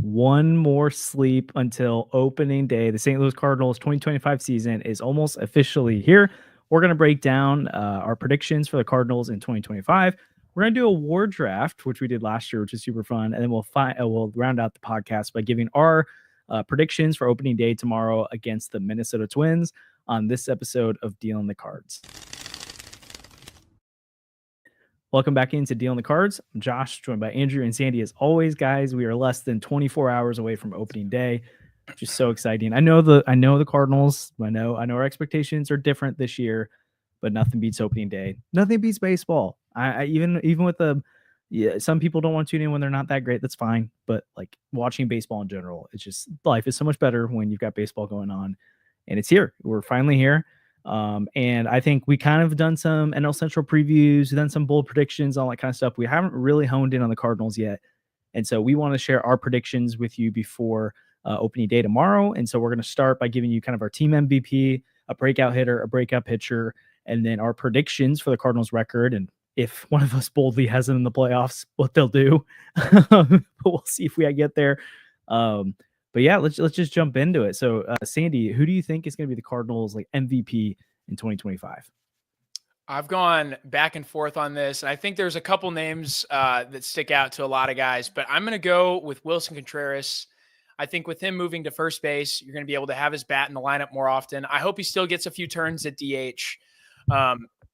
one more sleep until opening day. The St. Louis Cardinals 2025 season is almost officially here. We're going to break down our predictions for the Cardinals in 2025. We're going to do a war draft, which we did last year, which is super fun. And then we'll round out the podcast by giving our predictions for opening day tomorrow against the Minnesota Twins on this episode of Dealing the Cards. Welcome back into Dealing the Cards. I'm Josh, joined by Andrew and Sandy. As always, guys, we are less than 24 hours away from opening day. Just so exciting. I know the Cardinals. I know our expectations are different this year, but nothing beats opening day. Nothing beats baseball. I even with some people don't want to tune in when they're not that great. That's fine. But like watching baseball in general, it's just life is so much better when you've got baseball going on, and it's here. We're finally here. And I think we kind of done some NL Central previews, done some bold predictions, all that kind of stuff. We haven't really honed in on the Cardinals yet. And so we want to share our predictions with you before opening day tomorrow. And so we're going to start by giving you kind of our team MVP, a breakout hitter, a breakout pitcher, and then our predictions for the Cardinals record. And if one of us boldly has them in the playoffs, what they'll do. But we'll see if we get there. But yeah, let's just jump into it. So, Sandy, who do you think is going to be the Cardinals like MVP in 2025? I've gone back and forth on this, and I think there's a couple names that stick out to a lot of guys, but I'm going to go with Wilson Contreras. I think with him moving to first base, you're going to be able to have his bat in the lineup more often. I hope he still gets a few turns at DH.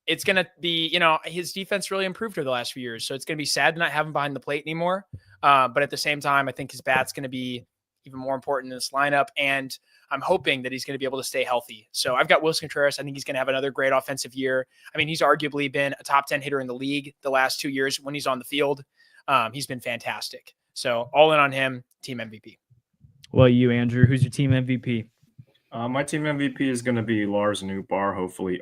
It's going to be, his defense really improved over the last few years, so it's going to be sad to not have him behind the plate anymore. But at the same time, I think his bat's going to be even more important in this lineup, and I'm hoping that he's going to be able to stay healthy. So I've got Wilson Contreras. I think he's going to have another great offensive year. I mean, he's arguably been a top 10 hitter in the league the last 2 years when he's on the field. He's been fantastic. So all in on him, team MVP. Well, you, Andrew, who's your team MVP? My team MVP is going to be Lars Nootbaar. Hopefully,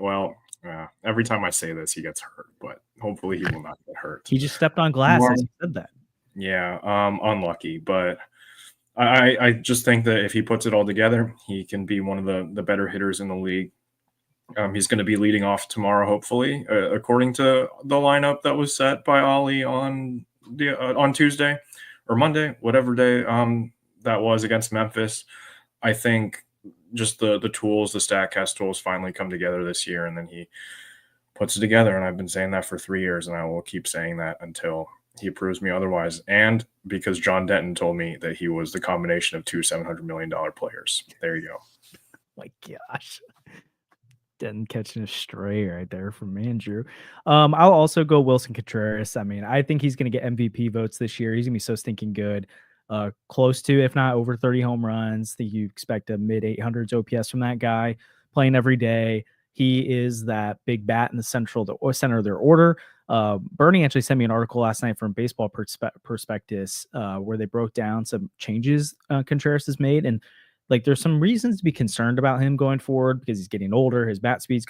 every time I say this, he gets hurt, but hopefully he will not get hurt. He just stepped on glass as he said that. Yeah, unlucky, but I just think that if he puts it all together, he can be one of the better hitters in the league. He's going to be leading off tomorrow, hopefully, according to the lineup that was set by Ollie on Tuesday or Monday, whatever day that was against Memphis. I think just the tools, the StatCast tools finally come together this year, and then he puts it together. And I've been saying that for 3 years, and I will keep saying that until he proves me otherwise. And because John Denton told me that he was the combination of two $700 million players. There you go. My gosh. Denton catching a stray right there from Andrew. I'll also go Wilson Contreras. I mean, I think he's going to get MVP votes this year. He's going to be so stinking good. Close to, if not over 30 home runs. I think you expect a mid 800s OPS from that guy playing every day. He is that big bat in the center of their order. Bernie actually sent me an article last night from Baseball Prospectus where they broke down some changes Contreras has made, and like there's some reasons to be concerned about him going forward because he's getting older. His bat speed's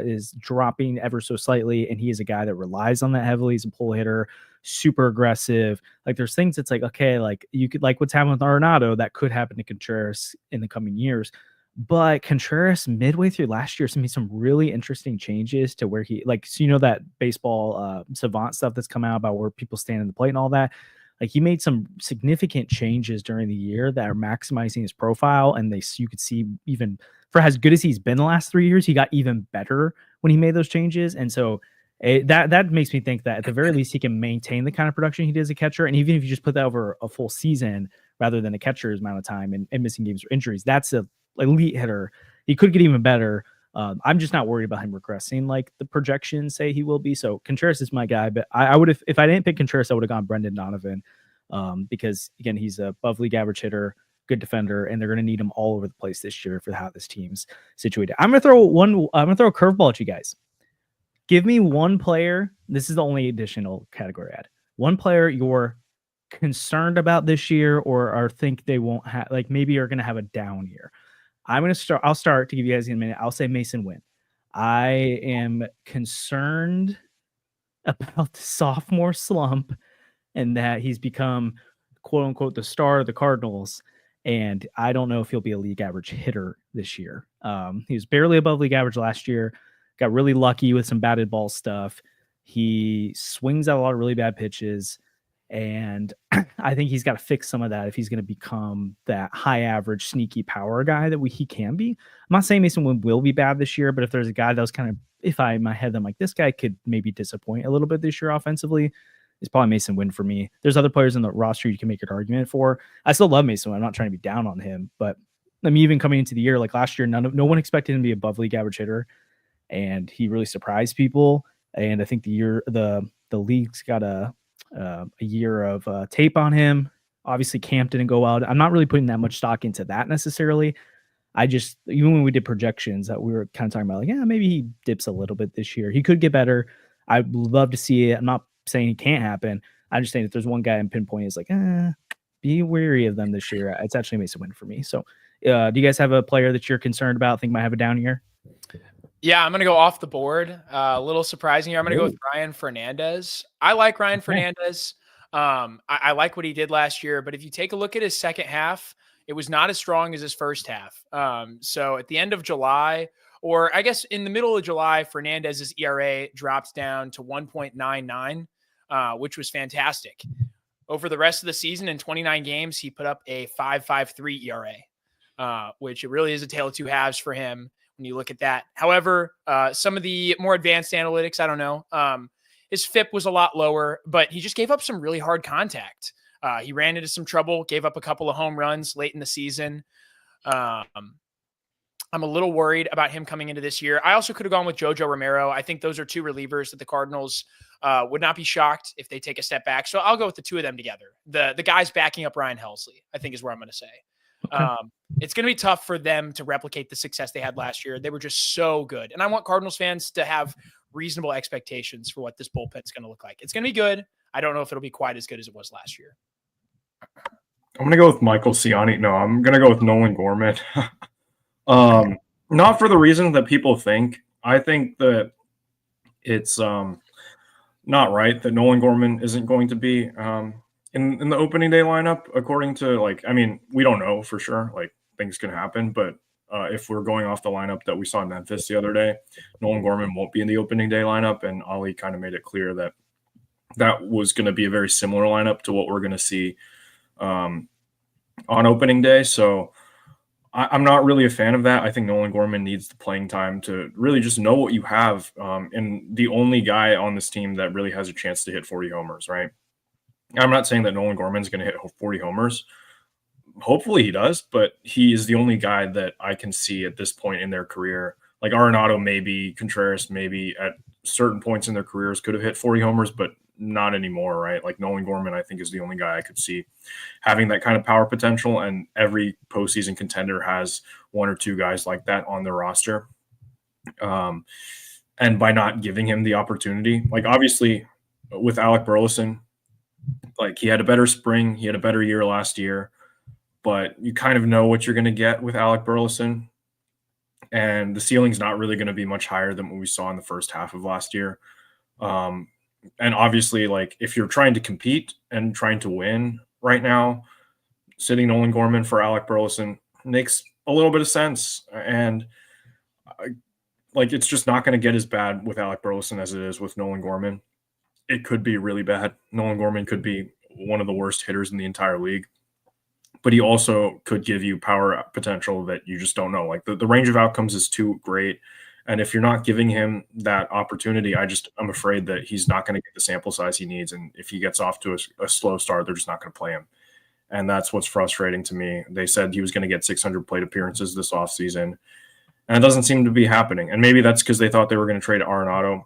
is dropping ever so slightly, and he is a guy that relies on that heavily. He's a pull hitter, super aggressive. Like there's things that's like, okay, like you could like what's happened with Arenado that could happen to Contreras in the coming years. But Contreras midway through last year made some really interesting changes to where he that baseball savant stuff that's come out about where people stand in the plate and all that. Like he made some significant changes during the year that are maximizing his profile, and you could see even for as good as he's been the last 3 years, he got even better when he made those changes. And so that makes me think that at the very least he can maintain the kind of production he did as a catcher, and even if you just put that over a full season rather than a catcher's amount of time and missing games or injuries, that's a elite hitter. He could get even better. I'm just not worried about him regressing like the projections say he will be. So Contreras is my guy, but I would have, if I didn't pick Contreras, I would have gone Brendan Donovan because again, he's a above league average hitter, good defender, and they're going to need him all over the place this year for how this team's situated. I'm going to throw a curveball at you guys. Give me one player. This is the only additional category add. One player you're concerned about this year or think they won't have, like maybe are going to have a down year. I'll start to give you guys in a minute. I'll say Mason Wynn. I am concerned about the sophomore slump and that he's become quote unquote the star of the Cardinals. And I don't know if he'll be a league average hitter this year. He was barely above league average last year, got really lucky with some batted ball stuff. He swings out a lot of really bad pitches. And I think he's got to fix some of that if he's going to become that high average, sneaky power guy that he can be. I'm not saying Mason Wynn will be bad this year, but if there's a guy that was kind of, if I in my head, I'm like, this guy could maybe disappoint a little bit this year offensively, it's probably Mason Wynn for me. There's other players in the roster you can make an argument for. I still love Mason Wynn. I'm not trying to be down on him, but I mean, even coming into the year, like last year, no one expected him to be above league average hitter, and he really surprised people. And I think the league's got a year of tape on him. Obviously, camp didn't go out. I'm not really putting that much stock into that necessarily. I just, even when we did projections, that we were kind of talking about, like, yeah, maybe he dips a little bit this year. He could get better. I'd love to see it. I'm not saying it can't happen. I'm just saying if there's one guy in pinpoint is like, be wary of them this year. It's actually Mason Wynn for me. So, do you guys have a player that you're concerned about, think might have a down year? Yeah, I'm going to go off the board. A little surprising here. I'm going to go with Ryan Fernandez. I like Ryan Fernandez. I like what he did last year, but if you take a look at his second half, it was not as strong as his first half. So at the end of July, or I guess in the middle of July, Fernandez's ERA dropped down to 1.99, which was fantastic. Over the rest of the season, in 29 games, he put up a 5.53 ERA, which it really is a tale of two halves for him when you look at that. However, some of the more advanced analytics, I don't know, his FIP was a lot lower, but he just gave up some really hard contact. He ran into some trouble, gave up a couple of home runs late in the season. I'm a little worried about him coming into this year. I also could have gone with Jojo Romero. I think those are two relievers that the Cardinals would not be shocked if they take a step back. So I'll go with the two of them together. The guys backing up Ryan Helsley, I think, is where I'm going to say. Okay. It's going to be tough for them to replicate the success they had last year. They were just so good. And I want Cardinals fans to have reasonable expectations for what this bullpen is going to look like. It's going to be good. I don't know if it'll be quite as good as it was last year. I'm going to go with Michael Ciani. No, I'm going to go with Nolan Gorman. Not for the reason that people think. I think that it's not right that Nolan Gorman isn't going to be in the opening day lineup, according to, like, I mean, we don't know for sure. Like, things can happen, but if we're going off the lineup that we saw in Memphis the other day, Nolan Gorman won't be in the opening day lineup, and Ali kind of made it clear that that was going to be a very similar lineup to what we're going to see on opening day. So I'm not really a fan of that. I think Nolan Gorman needs the playing time to really just know what you have, and the only guy on this team that really has a chance to hit 40 homers, right? I'm not saying that Nolan Gorman's going to hit 40 homers. Hopefully he does, but he is the only guy that I can see at this point in their career. Like Arenado, maybe Contreras, maybe at certain points in their careers could have hit 40 homers, but not anymore, right? Like Nolan Gorman, I think, is the only guy I could see having that kind of power potential, and every postseason contender has one or two guys like that on their roster. And by not giving him the opportunity, like obviously with Alec Burleson, like he had a better spring, he had a better year last year, but you kind of know what you're going to get with Alec Burleson, and the ceiling's not really going to be much higher than what we saw in the first half of last year. And obviously, like if you're trying to compete and trying to win right now, sitting Nolan Gorman for Alec Burleson makes a little bit of sense. And like it's just not going to get as bad with Alec Burleson as it is with Nolan Gorman. It could be really bad. Nolan Gorman could be one of the worst hitters in the entire league, but he also could give you power potential that you just don't know. Like the range of outcomes is too great. And if you're not giving him that opportunity, I'm afraid that he's not going to get the sample size he needs. And if he gets off to a slow start, they're just not going to play him. And that's what's frustrating to me. They said he was going to get 600 plate appearances this offseason, and it doesn't seem to be happening. And maybe that's because they thought they were going to trade Arenado.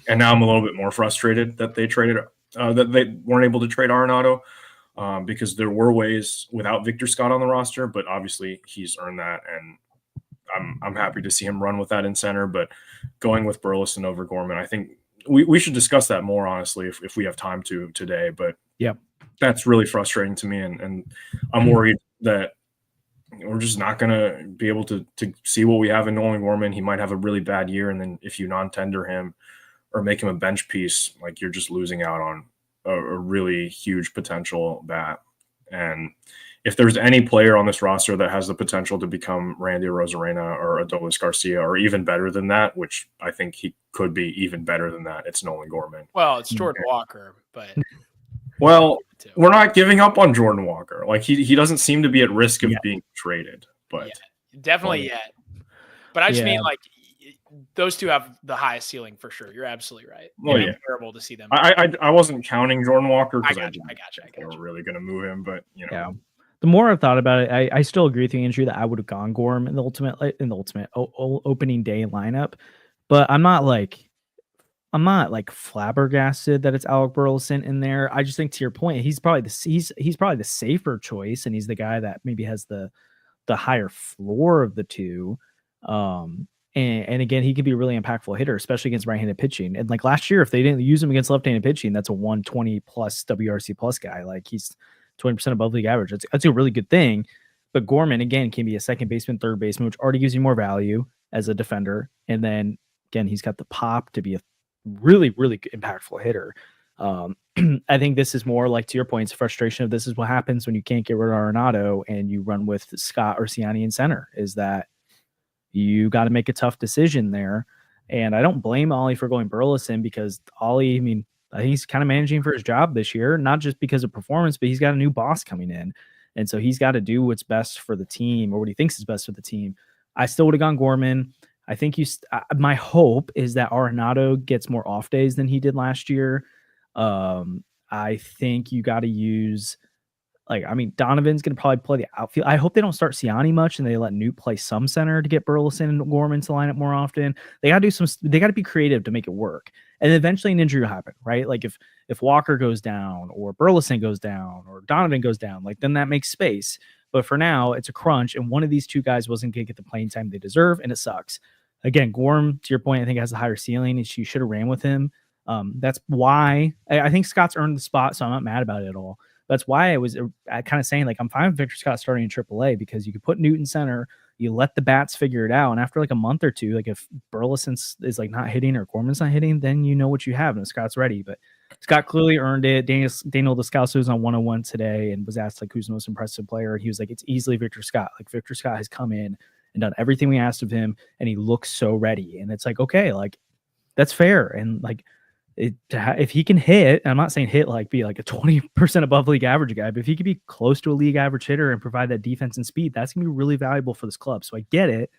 And now I'm a little bit more frustrated that they traded that they weren't able to trade Arenado because there were ways without Victor Scott on the roster, but obviously he's earned that, and I'm happy to see him run with that in center. But going with Burleson over Gorman, I think we should discuss that more honestly if we have time to today. But yeah, that's really frustrating to me, and I'm worried that we're just not going to be able to see what we have in Nolan Gorman. He might have a really bad year, and then if you non-tender him or make him a bench piece, like you're just losing out on a really huge potential bat. And if there's any player on this roster that has the potential to become Randy Arozarena or Adolis Garcia or even better than that, which I think he could be even better than that, it's Nolan Gorman. Well, it's Jordan Walker, but Well, we're not giving up on Jordan Walker. Like he doesn't seem to be at risk of being traded. But definitely yet. But I just mean like those two have the highest ceiling for sure. You're absolutely right. Well, It'd be terrible to see them. I wasn't counting Jordan Walker because I got you. They were really going to move him, but The more I've thought about it, I still agree with you, Andrew, that I would have gone Gorm in the ultimate opening day lineup, but I'm not like flabbergasted that it's Alec Burleson in there. I just think, to your point, he's probably the safer choice, and he's the guy that maybe has the higher floor of the two. And again, he could be a really impactful hitter, especially against right-handed pitching. And like last year, if they didn't use him against left-handed pitching, that's a 120 plus WRC plus guy. Like he's 20% above league average. That's a really good thing. But Gorman, again, can be a second baseman, third baseman, which already gives you more value as a defender. And then again, he's got the pop to be a really, really impactful hitter. I think this is more like, to your point, it's frustration of this is what happens when you can't get rid of Arenado and you run with Scott or Ciani in center, is that you got to make a tough decision there. And I don't blame Ollie for going Burleson, because Ollie, I mean, I think he's kind of managing for his job this year, not just because of performance, but he's got a new boss coming in. And so he's got to do what's best for the team, or what he thinks is best for the team. I still would have gone Gorman. I think my hope is that Arenado gets more off days than he did last year. I think you got to use, Donovan's going to probably play the outfield. I hope they don't start Ciani much and they let Newt play some center to get Burleson and Gorman to line up more often. They got to be creative to make it work. And eventually an injury will happen, right? Like if Walker goes down or Burleson goes down or Donovan goes down, then that makes space. But for now, it's a crunch, and one of these two guys wasn't going to get the playing time they deserve, and it sucks. Again, Gorm, to your point, I think has a higher ceiling, and you should have ran with him. That's why I think Scott's earned the spot, so I'm not mad about it at all. That's why I was kind of saying, I'm fine with Victor Scott starting in AAA, because you could put Newton center, you let the bats figure it out, and after a month or two, if Burleson is not hitting or Gorman's not hitting, then you know what you have, and Scott's ready. But Scott clearly earned it. Daniel Descalso was on 101 today and was asked who's the most impressive player, and he was like, it's easily Victor Scott. Victor Scott has come in and done everything we asked of him, and he looks so ready. And it's okay, that's fair. And if he can hit, I'm not saying hit be a 20% above league average guy, but if he could be close to a league average hitter and provide that defense and speed, that's gonna be really valuable for this club. So I get it.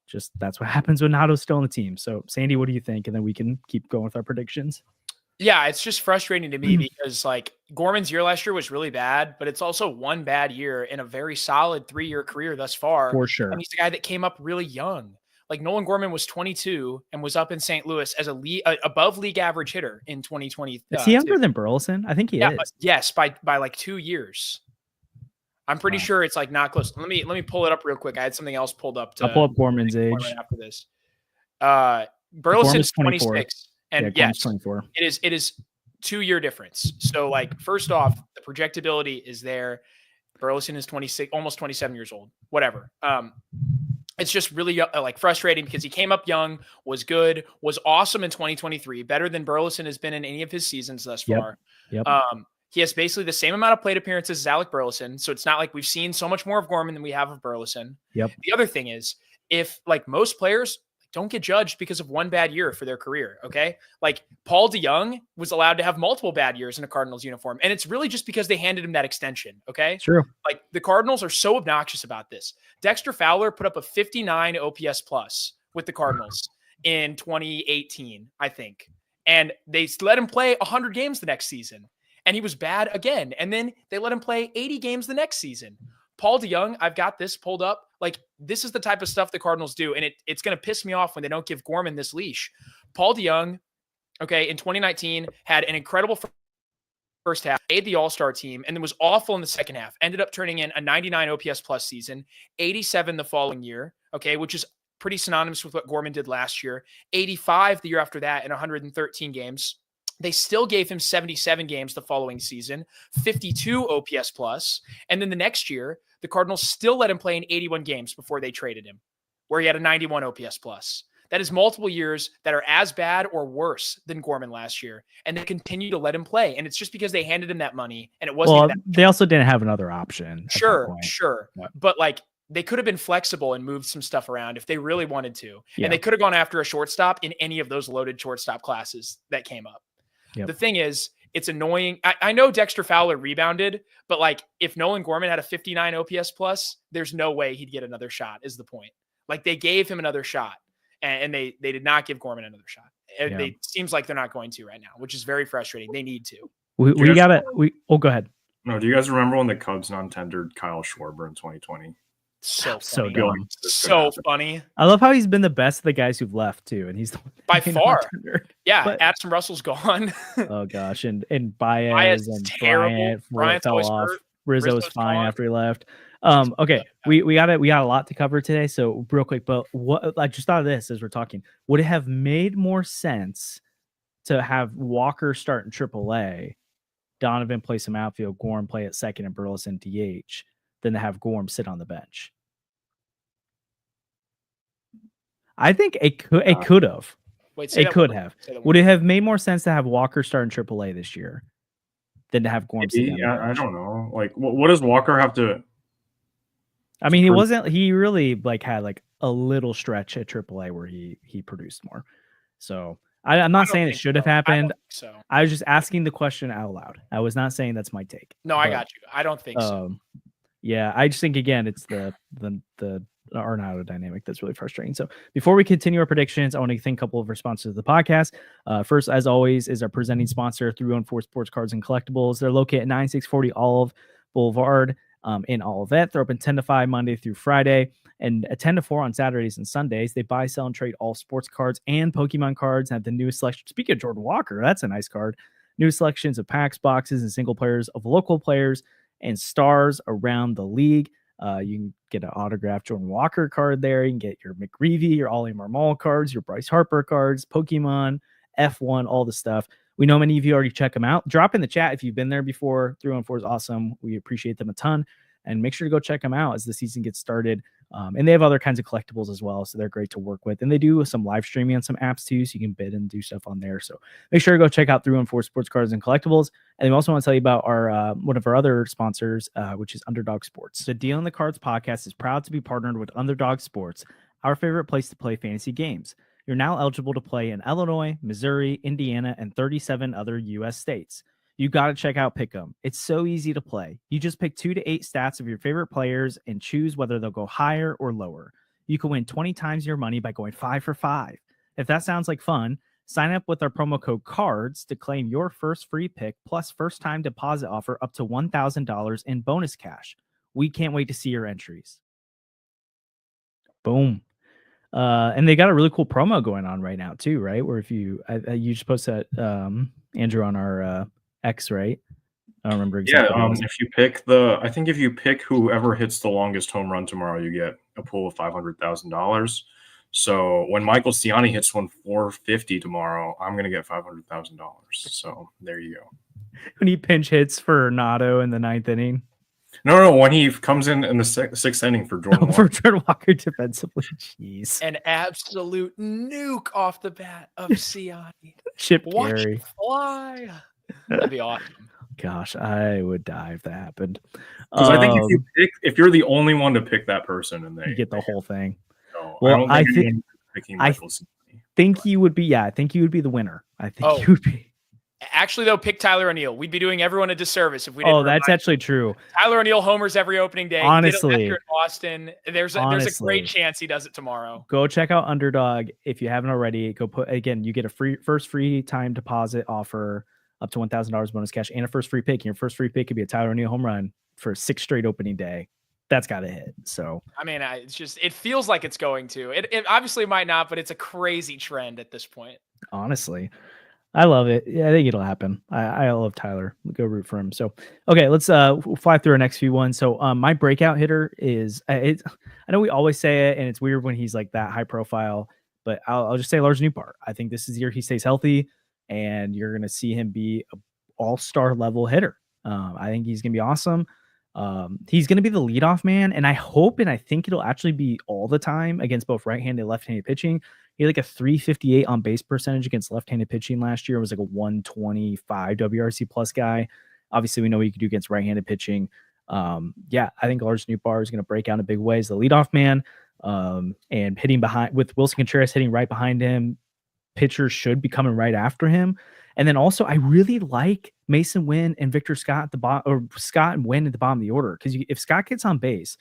Just that's what happens when Nato's still on the team. So Sandy, what do you think? And then we can keep going with our predictions. Yeah, it's just frustrating to me because Gorman's year last year was really bad, but it's also one bad year in a very solid 3-year career thus far. For sure. And he's the guy that came up really young. Nolan Gorman was 22 and was up in St. Louis as above league average hitter in 2020. Is he younger than Burleson? I think he is. Yes, by 2 years. I'm pretty sure it's not close. Let me pull it up real quick. I had something else pulled up. I'll pull up Gorman's age right after this. Burleson's 26. And yes, 24. It is 2-year difference. So first off, the projectability is there. Burleson is 26, almost 27 years old, whatever. It's just really frustrating because he came up young, was good, was awesome in 2023, better than Burleson has been in any of his seasons thus far. Yep. He has basically the same amount of plate appearances as Alec Burleson. So it's not like we've seen so much more of Gorman than we have of Burleson. Yep. The other thing is, if most players don't get judged because of one bad year for their career. Okay. Paul DeYoung was allowed to have multiple bad years in a Cardinals uniform. And it's really just because they handed him that extension. Okay. True. The Cardinals are so obnoxious about this. Dexter Fowler put up a 59 OPS plus with the Cardinals in 2018, I think. And they let him play 100 games the next season. And he was bad again. And then they let him play 80 games the next season. Paul DeYoung, I've got this pulled up. This is the type of stuff the Cardinals do, and it's going to piss me off when they don't give Gorman this leash. Paul DeYoung, in 2019, had an incredible first half, made the All-Star team, and then was awful in the second half. Ended up turning in a 99 OPS plus season, 87 the following year, which is pretty synonymous with what Gorman did last year, 85 the year after that in 113 games. They still gave him 77 games the following season, 52 OPS plus. And then the next year, the Cardinals still let him play in 81 games before they traded him, where he had a 91 OPS plus. That is multiple years that are as bad or worse than Gorman last year. And they continue to let him play. And it's just because they handed him that money and it wasn't. They also didn't have another option. Sure. Yeah. But they could have been flexible and moved some stuff around if they really wanted to. Yeah. And they could have gone after a shortstop in any of those loaded shortstop classes that came up. Yep. The thing is It's annoying. I know Dexter Fowler rebounded, but like if Nolan Gorman had a 59 OPS plus, there's no way he'd get another shot is the point. Like they gave him another shot and they did not give Gorman another shot. It seems like they're not going to right now, which is very frustrating. They need to. Go ahead. No, do you guys remember when the Cubs non-tendered Kyle Schwarber in 2020? So dumb. So funny. I love how he's been the best of the guys who've left too, and he's the one by far. Yeah, but, Addison Russell's gone. Oh gosh, and Baez and terrible. Bryant fell off. Hurt. Rizzo's fine gone. After he left. Okay, we got a lot to cover today, so real quick. But what I just thought of this as we're talking, would it have made more sense to have Walker start in AAA, Donovan play some outfield, Gorm play at second, and Burleson DH, than to have Gorm sit on the bench? I think it could have. It could have. Would it have made more sense to have Walker start in AAA this year than to have Gorm sit on the bench? I don't know. Like, what does Walker have to? I mean, he really like had like a little stretch at AAA where he produced more. So I'm not saying it should have happened. I was just asking the question out loud. I was not saying that's my take. No, I got you. I don't think so. Yeah, I just think again it's the Arenado dynamic that's really frustrating. So before we continue our predictions, I want to thank a couple of our sponsors of the podcast. First, as always, is our presenting sponsor, 314 Sports Cards and Collectibles. They're located at 9640 Olive Boulevard in Olivet. They're open 10 to 5 Monday through Friday and 10 to 4 on Saturdays and Sundays. They buy, sell, and trade all sports cards and Pokemon cards and have the newest selection. Speaking of Jordan Walker, that's a nice card. New selections of packs, boxes, and single players of local players and stars around the league. You can get an autographed Jordan Walker card there. You can get your McGreevy, your Ollie Marmol cards, your Bryce Harper cards, Pokemon, F1, all the stuff. We know many of you already check them out. Drop in the chat if you've been there before. 314 is awesome. We appreciate them a ton. And make sure to go check them out as the season gets started. And they have other kinds of collectibles as well, so they're great to work with. And they do some live streaming on some apps too, so you can bid and do stuff on there. So make sure to go check out 314 Sports Cards and Collectibles. And we also want to tell you about our one of our other sponsors, which is Underdog Sports. The Deal on the Cards podcast is proud to be partnered with Underdog Sports, our favorite place to play fantasy games. You're now eligible to play in Illinois, Missouri, Indiana, and 37 other U.S. states. You got to check out Pick'em. It's so easy to play. You just pick 2 to 8 stats of your favorite players and choose whether they'll go higher or lower. You can win 20 times your money by going 5 for 5. If that sounds like fun, sign up with our promo code CARDS to claim your first free pick plus first time deposit offer up to $1,000 in bonus cash. We can't wait to see your entries. Boom. And they got a really cool promo going on right now too, right? Where if you just posted Andrew on our X, right? I don't remember exactly. Yeah, if you pick whoever hits the longest home run tomorrow, you get a pool of $500,000. So when Michael Ciani hits one 450 tomorrow, I'm gonna get $500,000. So there you go. When he pinch hits for Nado in the 9th inning. No, when he comes in the 6th inning for Jordan Walker. For Jordan Walker defensively. Jeez. An absolute nuke off the bat of Ciani. Chip Watch Gary. it fly. That'd be awesome. Gosh, I would die if that happened. Because I think if you're the only one to pick that person, and you get the whole thing. So well, I think you would be. Yeah, I think you would be the winner. I think you would be. Actually, though, pick Tyler O'Neill. We'd be doing everyone a disservice if we didn't. Oh, that's actually true. Tyler O'Neill homers every opening day. Honestly, in Boston, there's a great chance he does it tomorrow. Go check out Underdog if you haven't already. Go you get a first free time deposit offer up to $1,000 bonus cash and a first free pick. And your first free pick could be a Tyler O'Neill home run for 6 straight opening day. That's got to hit. So I mean, it feels like it's going to. It obviously might not, but it's a crazy trend at this point. Honestly. I love it. Yeah, I think it'll happen. I love Tyler. Go root for him. So, okay, let's fly through our next few ones. So, my breakout hitter is I know we always say it, and it's weird when he's like that high profile, but I'll just say Lars Newbar. I think this is the year he stays healthy, and you're going to see him be an all-star level hitter. I think he's going to be awesome. He's going to be the leadoff man, and I hope and I think it'll actually be all the time against both right-handed and left-handed pitching. He had like a 358 on base percentage against left-handed pitching last year. It was like a 125 WRC plus guy. Obviously, we know what he could do against right-handed pitching. I think Lars Newbar is going to break out in big ways. The leadoff man, and hitting behind with Wilson Contreras hitting right behind him. Pitchers should be coming right after him. And then also, I really like Mason Wynn and Victor Scott at the bottom, or Scott and Wynn at the bottom of the order. Because if Scott gets on base,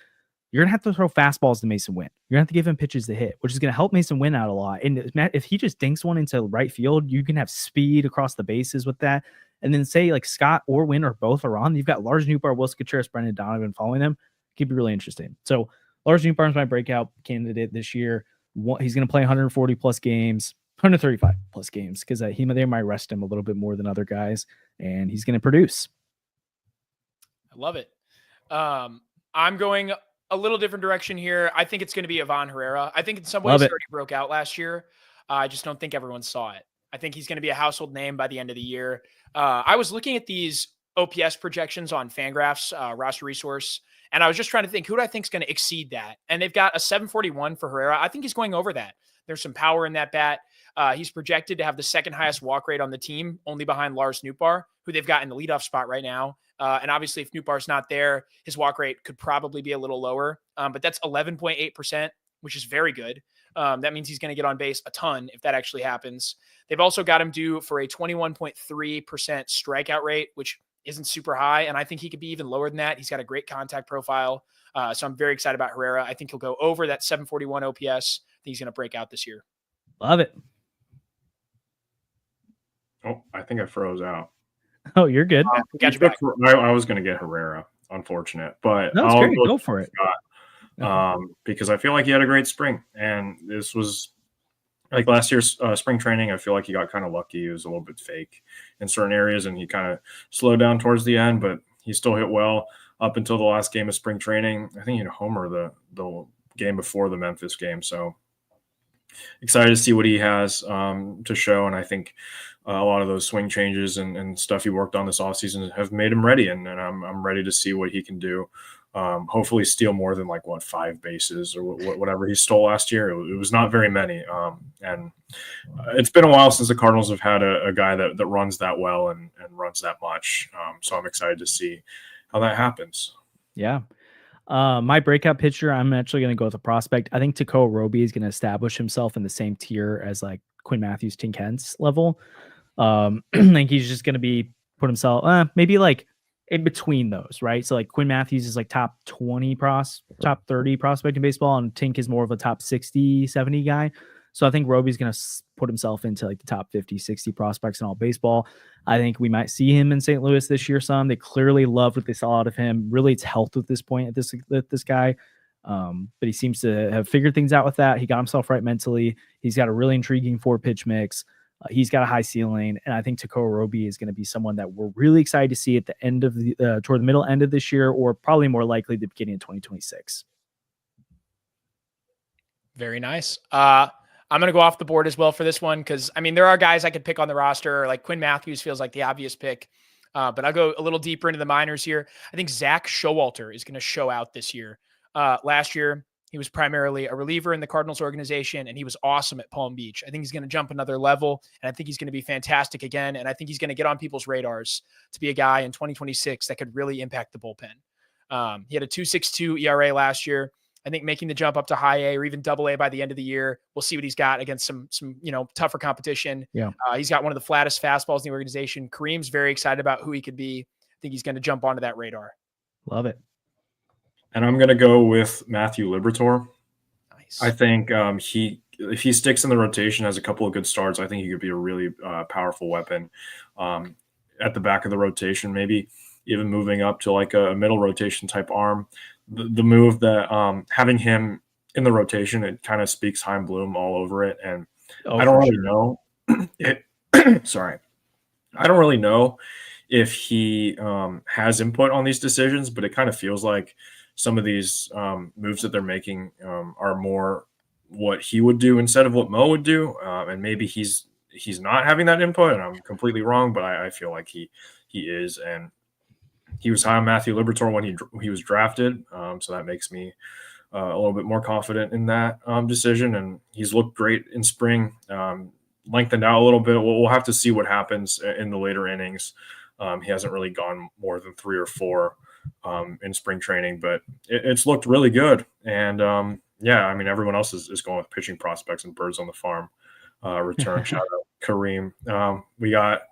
you're gonna have to throw fastballs to Mason Wynn. You're gonna have to give him pitches to hit, which is gonna help Mason Wynn out a lot. And if he just dinks one into right field, you can have speed across the bases with that. And then say like Scott or Wynn or both are on. You've got Lars Nootbaar, Wilson Contreras, Brendan Donovan following them. Could be really interesting. So Lars Nootbaar is my breakout candidate this year. He's going to play 140 plus games, 135 plus games, because they might rest him a little bit more than other guys, and he's going to produce. I love it. I'm going a little different direction here. I think it's going to be Ivan Herrera. I think in some ways he already broke out last year. I just don't think everyone saw it. I think he's going to be a household name by the end of the year. I was looking at these OPS projections on Fangraphs roster resource, and I was just trying to think, who do I think is going to exceed that? And they've got a 741 for Herrera. I think he's going over that. There's some power in that bat. He's projected to have the second highest walk rate on the team, only behind Lars Nootbaar, who they've got in the leadoff spot right now. And obviously, if Nootbaar's not there, his walk rate could probably be a little lower. But that's 11.8%, which is very good. That means he's going to get on base a ton if that actually happens. They've also got him due for a 21.3% strikeout rate, which isn't super high. And I think he could be even lower than that. He's got a great contact profile. So I'm very excited about Herrera. I think he'll go over that 741 OPS. I think he's going to break out this year. Love it. Oh, I think I froze out. Oh, you're good. I was going to get Herrera, unfortunate, but no, I'll go for it. Because I feel like he had a great spring, and this was like last year's spring training. I feel like he got kind of lucky. He was a little bit fake in certain areas, and he kind of slowed down towards the end, but he still hit well up until the last game of spring training. I think he hit a homer the game before the Memphis game. So excited to see what he has to show, and I think a lot of those swing changes and stuff he worked on this offseason have made him ready, and I'm ready to see what he can do. Hopefully steal more than 5 bases or whatever he stole last year. It was not very many. And it's been a while since the Cardinals have had a guy that runs that well and runs that much. So I'm excited to see how that happens. Yeah. My breakout pitcher, I'm actually going to go with a prospect. I think Tekoa Roby is going to establish himself in the same tier as Quinn Matthews, Tink Hence level. I think he's just going to put himself maybe in between those, right? So Quinn Matthews is top 20 top 30 prospect in baseball, and Tink is more of a top 60, 70 guy. So I think Roby's going to put himself into the top 50, 60 prospects in all baseball. I think we might see him in St. Louis this year some. They clearly loved what they saw out of him. Really, it's health at this point at this guy. But he seems to have figured things out with that. He got himself right mentally. He's got a really intriguing 4-pitch mix. He's got a high ceiling, and I think Tekoa Roby is going to be someone that we're really excited to see at the end of toward the middle end of this year, or probably more likely the beginning of 2026. Very nice. I'm going to go off the board as well for this one because, there are guys I could pick on the roster. Quinn Matthews feels like the obvious pick, but I'll go a little deeper into the minors here. I think Zach Showalter is going to show out this year. Last year, he was primarily a reliever in the Cardinals organization, and he was awesome at Palm Beach. I think he's going to jump another level, and I think he's going to be fantastic again, and I think he's going to get on people's radars to be a guy in 2026 that could really impact the bullpen. He had a 2.62 ERA last year. I think making the jump up to high A or even double A by the end of the year, we'll see what he's got against some tougher competition. Yeah. He's got one of the flattest fastballs in the organization. Kareem's very excited about who he could be. I think he's going to jump onto that radar. Love it. And I'm going to go with Matthew Liberatore. Nice. I think if he sticks in the rotation, has a couple of good starts, I think he could be a really powerful weapon at the back of the rotation, maybe even moving up to a middle rotation type arm. The move that having him in the rotation, it kind of speaks Heim Bloom all over it. And I don't really know it. Sorry. I don't really know if he has input on these decisions, but it kind of feels like some of these moves that they're making are more what he would do instead of what Mo would do. And maybe he's not having that input, and I'm completely wrong, but I feel like he is. And he was high on Matthew Liberatore when he was drafted. So that makes me a little bit more confident in that decision. And he's looked great in spring, lengthened out a little bit. We'll have to see what happens in the later innings. He hasn't really gone more than 3 or 4 in spring training, but it's looked really good. And everyone else is going with pitching prospects and birds on the farm return. Shout out Kareem. We got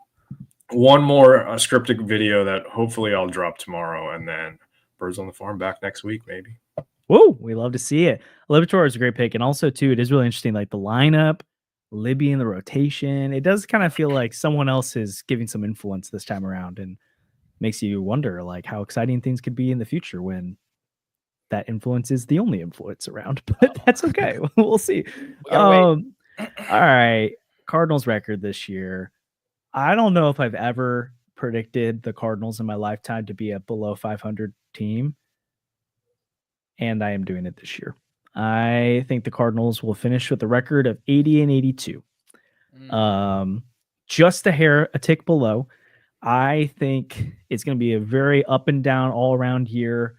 one more scripted video that hopefully I'll drop tomorrow, and then Birds on the Farm back next week, maybe. Whoa, we love to see it. Libator is a great pick, and also too, it is really interesting. Like the lineup, Libby in the rotation, it does kind of feel like someone else is giving some influence this time around, and makes you wonder like how exciting things could be in the future when that influence is the only influence around. But that's okay. We'll see. All right, Cardinals record this year. I don't know if I've ever predicted the Cardinals in my lifetime to be a below 500 team, and I am doing it this year. I think the Cardinals will finish with a record of 80-82. Just a tick below. I think it's going to be a very up and down all around year,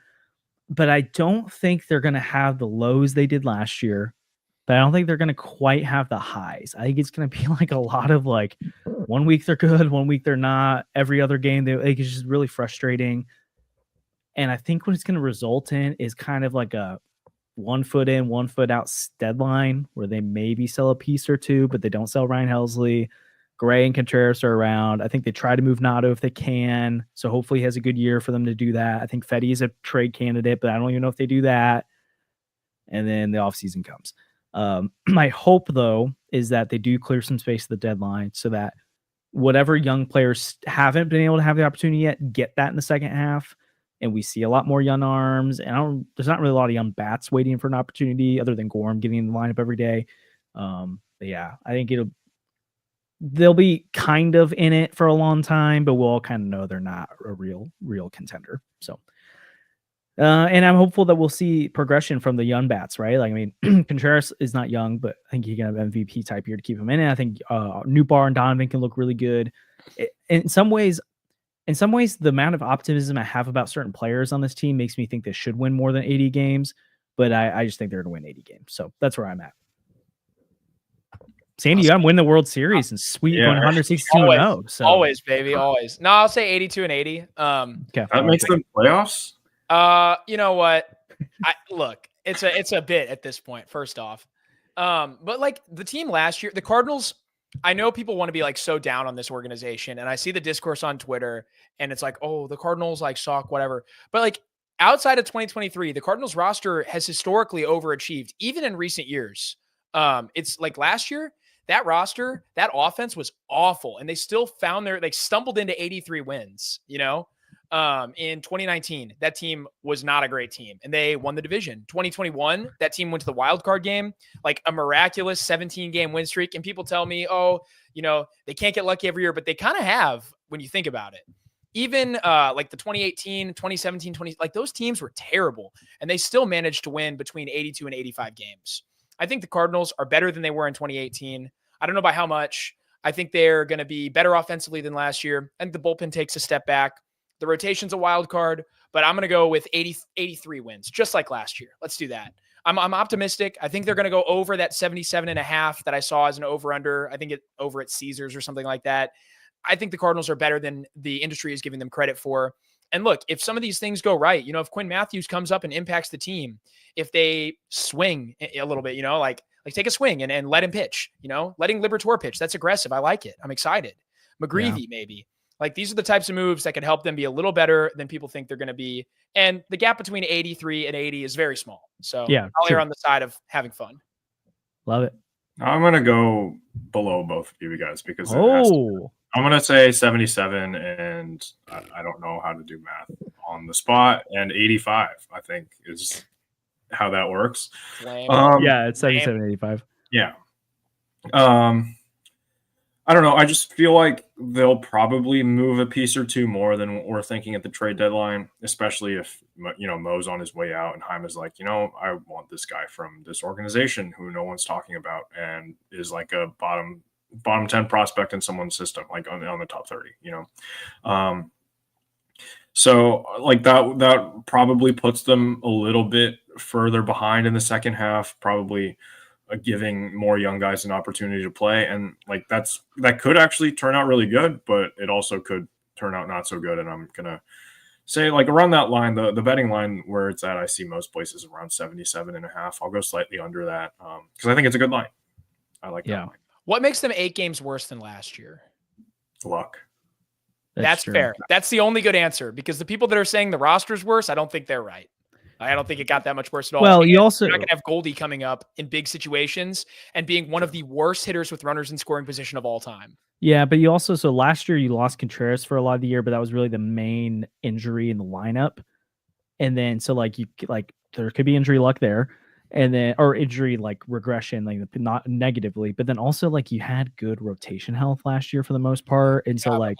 but I don't think they're going to have the lows they did last year. But I don't think they're going to quite have the highs. I think it's going to be like a lot of like 1 week they're good, 1 week they're not. Every other game, it's just really frustrating. And I think what it's going to result in is kind of like a 1 foot in, 1 foot out deadline where they maybe sell a piece or two, but they don't sell Ryan Helsley. Gray and Contreras are around. I think they try to move Nato if they can. So hopefully he has a good year for them to do that. I think Fetty is a trade candidate, but I don't even know if they do that. And then the offseason comes. My hope, though, is that they do clear some space at the deadline so that whatever young players haven't been able to have the opportunity yet, get that in the second half. And we see a lot more young arms. And there's not really a lot of young bats waiting for an opportunity other than Gorm getting in the lineup every day. But yeah, I think they'll be kind of in it for a long time, but we'll all kind of know they're not a real contender. So, and I'm hopeful that we'll see progression from the young bats, right? Like, I mean, Contreras is not young, but I think he can have MVP type year to keep him in it. I think Newbar and Donovan can look really good. In some ways, the amount of optimism I have about certain players on this team makes me think they should win more than 80 games, but I just think they're going to win 80 games. So that's where I'm at. Sandy, you got to win the World Series and going 162-0. So always, baby, always. No, I'll say 82-80. Okay, that makes them playoffs. You know what? Look, it's a bit at this point. First off, but like the team last year, the Cardinals. I know people want to be like so down on this organization, and I see the discourse on Twitter, and it's like, oh, the Cardinals like suck, whatever. But like outside of 2023, the Cardinals roster has historically overachieved, even in recent years. It's like last year. That roster, that offense was awful, and they still stumbled into 83 wins, you know? In 2019, that team was not a great team, and they won the division. 2021, that team went to the wild card game, like a miraculous 17-game win streak, and people tell me, oh, you know, they can't get lucky every year, but they kind of have when you think about it. Even like the 2018, 2017, like those teams were terrible, and they still managed to win between 82 and 85 games. I think the Cardinals are better than they were in 2018. I don't know by how much. I think they're going to be better offensively than last year. And the bullpen takes a step back. The rotation's a wild card, but I'm going to go with 83 wins, just like last year. Let's do that. I'm optimistic. I think they're going to go over that 77.5 that I saw as an over-under. I think over at Caesars or something like that. I think the Cardinals are better than the industry is giving them credit for. And look, if some of these things go right, you know, if Quinn Matthews comes up and impacts the team, if they swing a little bit, you know, like take a swing and let him pitch, you know, letting Liberatore pitch. That's aggressive. I like it. I'm excited. McGreevy, maybe. Like these are the types of moves that could help them be a little better than people think they're going to be. And the gap between 83 and 80 is very small. So yeah, I'll err on the side of having fun. Love it. I'm going to go below both of you guys because I'm going to say 77, and I don't know how to do math on the spot, and 85, I think, is how that works. Yeah, it's 77, 85. Yeah. I don't know. I just feel like they'll probably move a piece or two more than what we're thinking at the trade deadline, especially if, you know, Mo's on his way out and Heim is like, you know, I want this guy from this organization who no one's talking about and is like a bottom 10 prospect in someone's system, like on the top 30, you know? So like that probably puts them a little bit further behind in the second half, probably giving more young guys an opportunity to play. And like that could actually turn out really good, but it also could turn out not so good. And I'm going to say like around that line, the betting line where it's at, I see most places around 77.5. I'll go slightly under that because I think it's a good line. I like that line. What makes them 8 games worse than last year? Luck. That's true. fair. That's the only good answer, because the people that are saying the roster's worse, I don't think they're right. I don't think it got that much worse at all. Well, And you also you're not going to have Goldie coming up in big situations and being one of the worst hitters with runners in scoring position of all time. Yeah, but you also, so last year you lost Contreras for a lot of the year, but that was really the main injury in the lineup. And then so like there could be injury luck there, and then or injury like regression, like not negatively, but then also like you had good rotation health last year for the most part. And so like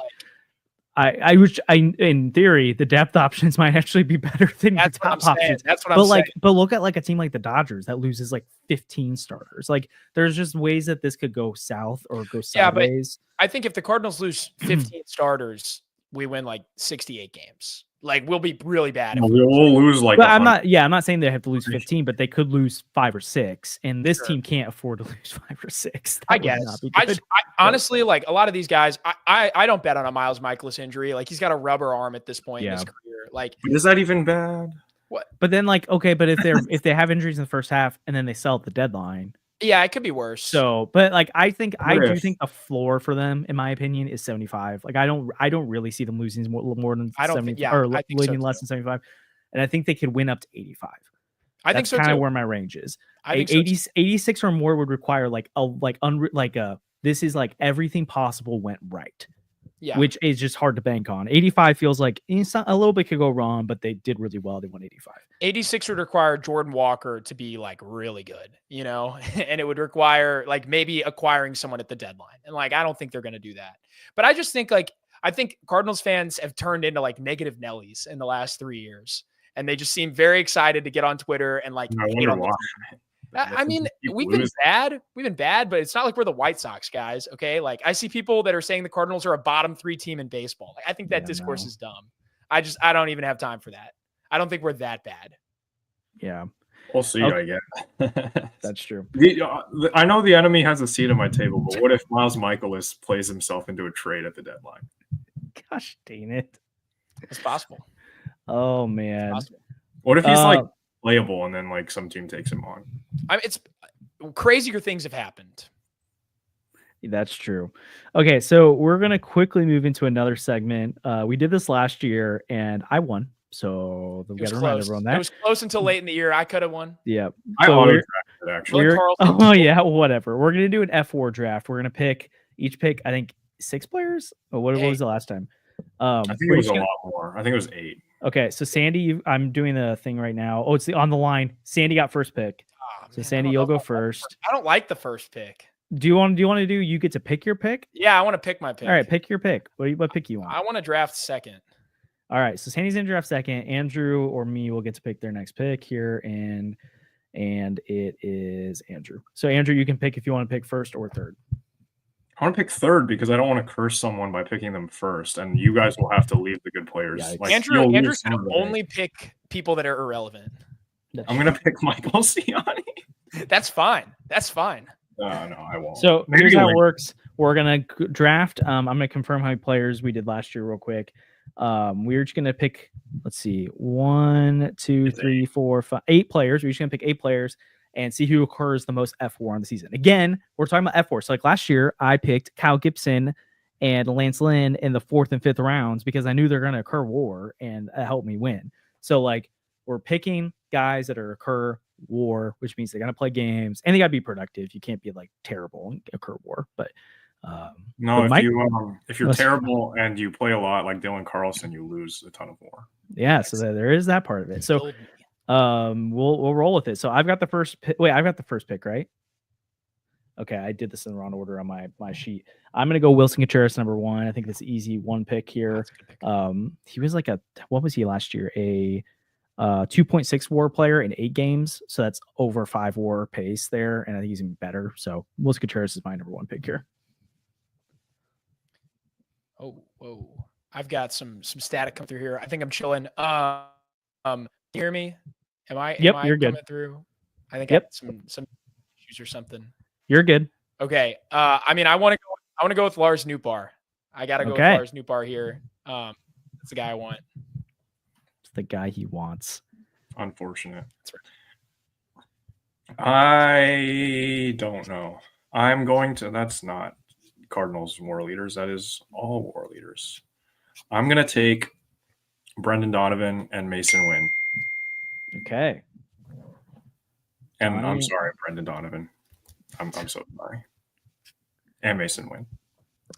I wish in theory the depth options might actually be better than your top options. That's what I'm saying. But look at like a team like the Dodgers that loses like 15 starters. Like there's just ways that this could go south or go sideways. But I think if the Cardinals lose 15 starters, we win like 68 games. Like we'll be really bad. We'll lose like. But I'm not saying they have to lose 15, but they could lose 5 or 6, and this team can't afford to lose 5 or 6. I guess. I honestly, like a lot of these guys, I don't bet on a Miles Michaelis injury. Like he's got a rubber arm at this point in his career. Like, is that even bad? What? But then, like, okay, but if they have injuries in the first half and then they sell at the deadline. Yeah, it could be worse. So, but like I do think the floor for them, in my opinion, is 75. Like I don't really see them losing more than 70 or losing less than 75. And I think they could win up to 85. I think so too. Kind of where my range is. I think 86 or more would require this is like everything possible went right. Yeah. Which is just hard to bank on. 85 feels like a little bit could go wrong, but they did really well. They won 85. 86 would require Jordan Walker to be like really good, you know, and it would require like maybe acquiring someone at the deadline. And like, I don't think they're going to do that. But I just think I think Cardinals fans have turned into like negative Nellies in the last 3 years. And they just seem very excited to get on Twitter and like, I mean, we've been bad, but it's not like we're the White Sox guys. Okay. Like I see people that are saying the Cardinals are a bottom 3 team in baseball. Like, I think that discourse is dumb. I don't even have time for that. I don't think we're that bad. Yeah. We'll see, I guess. That's true. I know the enemy has a seat at my table, but what if Miles Michaelis plays himself into a trade at the deadline? Gosh dang it. It's possible. Oh man. What if he's like playable and then like some team takes him on? I mean, it's crazier things have happened. That's true. Okay, so we're gonna quickly move into another segment. We did this last year and I won. So we got to remind everyone that it was close until late in the year. I could have won. Yeah. I auto-drafted actually. Oh yeah, whatever. We're gonna do an fWAR draft. We're gonna pick I think 6 players. Oh, what was the last time? I think it was a lot more. I think it was 8. Okay, so Sandy, I'm doing the thing right now. Oh, it's on the line. Sandy got first pick. So Sandy, you'll go first. I don't like the first pick. Do you want to do? You get to pick your pick. Yeah, I want to pick my pick. All right, pick your pick. What pick you want? I want to draft second. All right, so Sandy's in draft second. Andrew or me will get to pick their next pick here, and it is Andrew. So Andrew, you can pick if you want to pick first or third. I want to pick third because I don't want to curse someone by picking them first, and you guys will have to leave the good players. Yeah, like, Andrew's going to only pick people that are irrelevant. I'm going to pick Michael Ciani. That's fine. That's fine. No, I won't. So here's how it works. We're going to draft. I'm going to confirm how many players we did last year real quick. We're just going to pick, let's see, 1, 2, 3, 4, 5, 8 players. We're just going to pick 8 players and see who occurs the most fWAR on the season. Again, we're talking about fWAR. So like last year, I picked Kyle Gibson and Lance Lynn in the 4th and 5th rounds because I knew they're going to occur WAR and it helped me win. So like we're picking guys that are occur WAR, which means they got to play games and they got to be productive. You can't be like terrible and occur WAR, but no, if you're terrible and you play a lot like Dylan Carlson, you lose a ton of WAR. Yeah, so there is that part of it. So we'll roll with it. So I've got the first pick. Wait, I've got the first pick, right? Okay, I did this in the wrong order on my sheet. I'm gonna go Wilson Contreras number 1. I think that's easy 1 pick here. He was like what was he last year? A 2.6 WAR player in 8 games, so that's over 5 WAR pace there, and I think he's even better. So Wilson Contreras is my number 1 pick here. Oh, whoa! I've got some static come through here. I think I'm chilling. You hear me? Am I you're good. Coming through? I think I have some issues or something. You're good. Okay. I mean, I want to go with Lars Nootbaar. I got to go with Lars Nootbaar here. That's the guy I want. It's the guy he wants. Unfortunate. That's right. I don't know. That's not Cardinals WAR leaders. That is all WAR leaders. I'm gonna take Brendan Donovan and Mason Wynn. Okay. And I'm Donnie. sorry, Brendan Donovan. I'm so sorry. And Mason Wynn.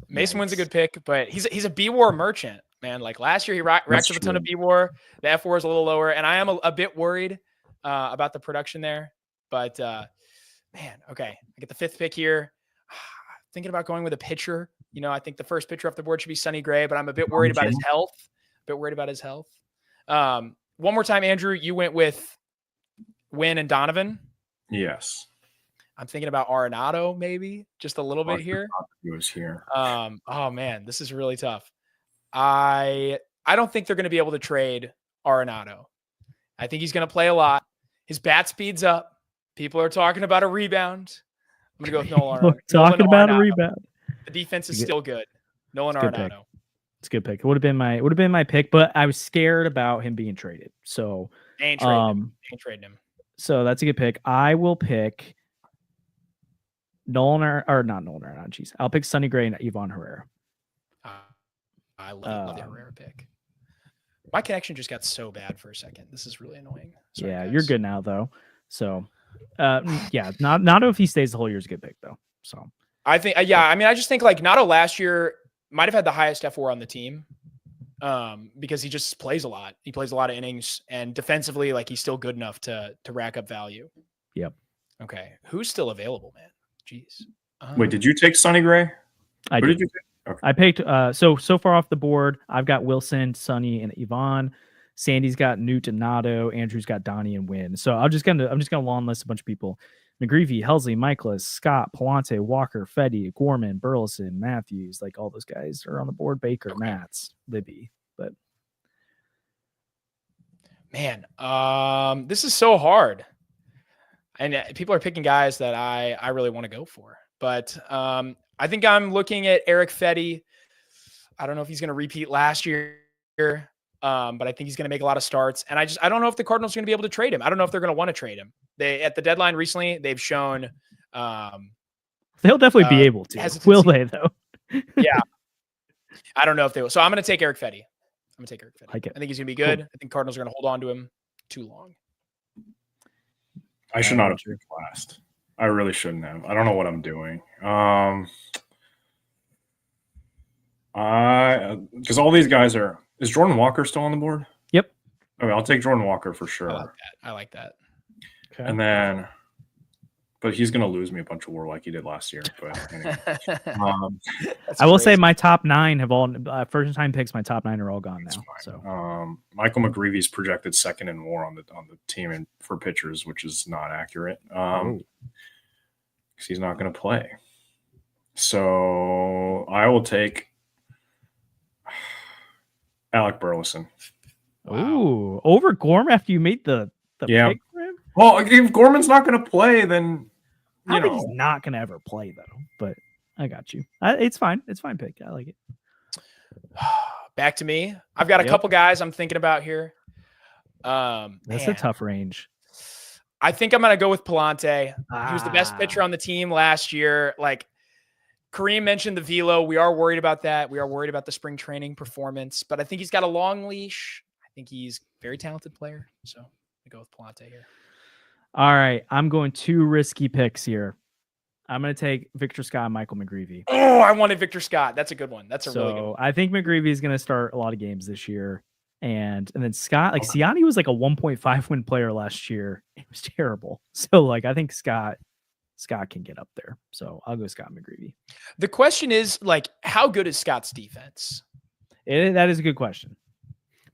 Mason Wynn's a Nice. good pick, but he's a BWAR merchant, man. Like last year, he racked up a ton of BWAR. The fWAR is a little lower, and I am a bit worried about the production there. But man, okay, I get the 5th pick here. Thinking about going with a pitcher. You know, I think the first pitcher off the board should be Sonny Gray, but I'm a bit worried about his health. One more time, Andrew, you went with Wynn and Donovan. Yes. I'm thinking about Arenado maybe just a little bit here. He was here. Oh man, this is really tough. I don't think they're going to be able to trade Arenado. I think he's going to play a lot. His bat speed's up. People are talking about a rebound. I'm going to go with Nolan Arenado. Talking about a rebound. The defense is still good. Nolan It's a good Arenado. pick. It's a good pick. It would have been my pick, but I was scared about him being traded. So They ain't trading him. So that's a good pick. I will pick Nolan or not Nolan Arenado. Jeez, I'll pick Sonny Gray and Yvonne Herrera. I love the Herrera pick. My connection just got so bad for a second. This is really annoying. Sorry, Yeah, guys. you're good now though. So, yeah, not if he stays the whole year is a good pick though. So I think, I mean, I just think like Nato last year might have had the highest fWAR on the team because he just plays a lot. He plays a lot of innings, and defensively, like he's still good enough to rack up value. Yep. Okay, who's still available, man? Jeez. Wait, did you take Sonny Gray? I Who did. did you take? Okay. I picked so far off the board. I've got Wilson, Sonny, and Yvonne. Sandy's got Newt and Nato. Andrew's got Donnie and Wynn. So I'm just gonna long list a bunch of people: McGreevy, Helsley, Michaelis, Scott, Palante, Walker, Fedde, Gorman, Burleson, Matthews. Like all those guys are on the board. Baker, Mats, Libby. But man, this is so hard, and people are picking guys that I really want to go for. But I think I'm looking at Eric Fedde. I don't know if he's going to repeat last year, but I think he's going to make a lot of starts. And I don't know if the Cardinals are going to be able to trade him. I don't know if they're going to want to trade him. They at the deadline recently, they've shown they'll definitely be able to. hesitancy. Will they though? Yeah, I don't know if they will. So I'm going to take Eric Fedde. Like it. I think he's going to be good. Cool. I think Cardinals are going to hold on to him too long. I should not have picked last. I really shouldn't have. I don't know what I'm doing. Because all these guys are. Is Jordan Walker still on the board? Yep. Okay, I'll take Jordan Walker for sure. I like that. Okay. And then, but he's gonna lose me a bunch of WAR like he did last year. But anyway. I will say my top 9 have all first time picks. My top 9 are all gone now. So Michael McGreevy's projected second in WAR on the team and for pitchers, which is not accurate. Because he's not going to play. So I will take Alec Burleson. Ooh, over Gorman after you made the pick for him? Well, if Gorman's not going to play, then I don't think he's not going to ever play though. But I got you. It's fine. It's fine pick. I like it. Back to me. I've got a couple guys I'm thinking about here. That's a tough range. I think I'm going to go with Palante. He was the best pitcher on the team last year. Like Kareem mentioned the velo. We are worried about that. We are worried about the spring training performance, but I think he's got a long leash. I think he's a very talented player. So I go with Palante here. All right. I'm going 2 risky picks here. I'm going to take Victor Scott and Michael McGreevy. Oh, I wanted Victor Scott. That's a good one. That's a really good one. I think McGreevy is going to start a lot of games this year. And then Scott, like Siani was like a 1.5 win player last year. It was terrible. So like I think Scott can get up there. So I'll go Scott McGreevy. The question is like, how good is Scott's defense? That is a good question.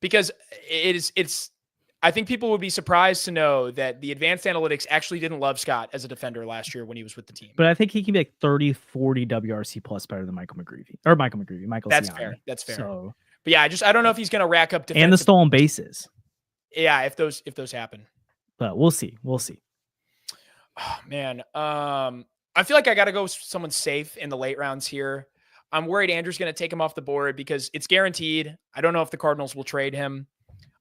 Because it's I think people would be surprised to know that the advanced analytics actually didn't love Scott as a defender last year when he was with the team. But I think he can be like 30, 40 WRC plus better than Michael McGreevy. That's Siani. fair. That's fair. So, but yeah, I don't know if he's going to rack up defensive. and the stolen bases. Yeah, if those happen. But we'll see. We'll see. Oh, man. I feel like I got to go with someone safe in the late rounds here. I'm worried Andrew's going to take him off the board because it's guaranteed. I don't know if the Cardinals will trade him.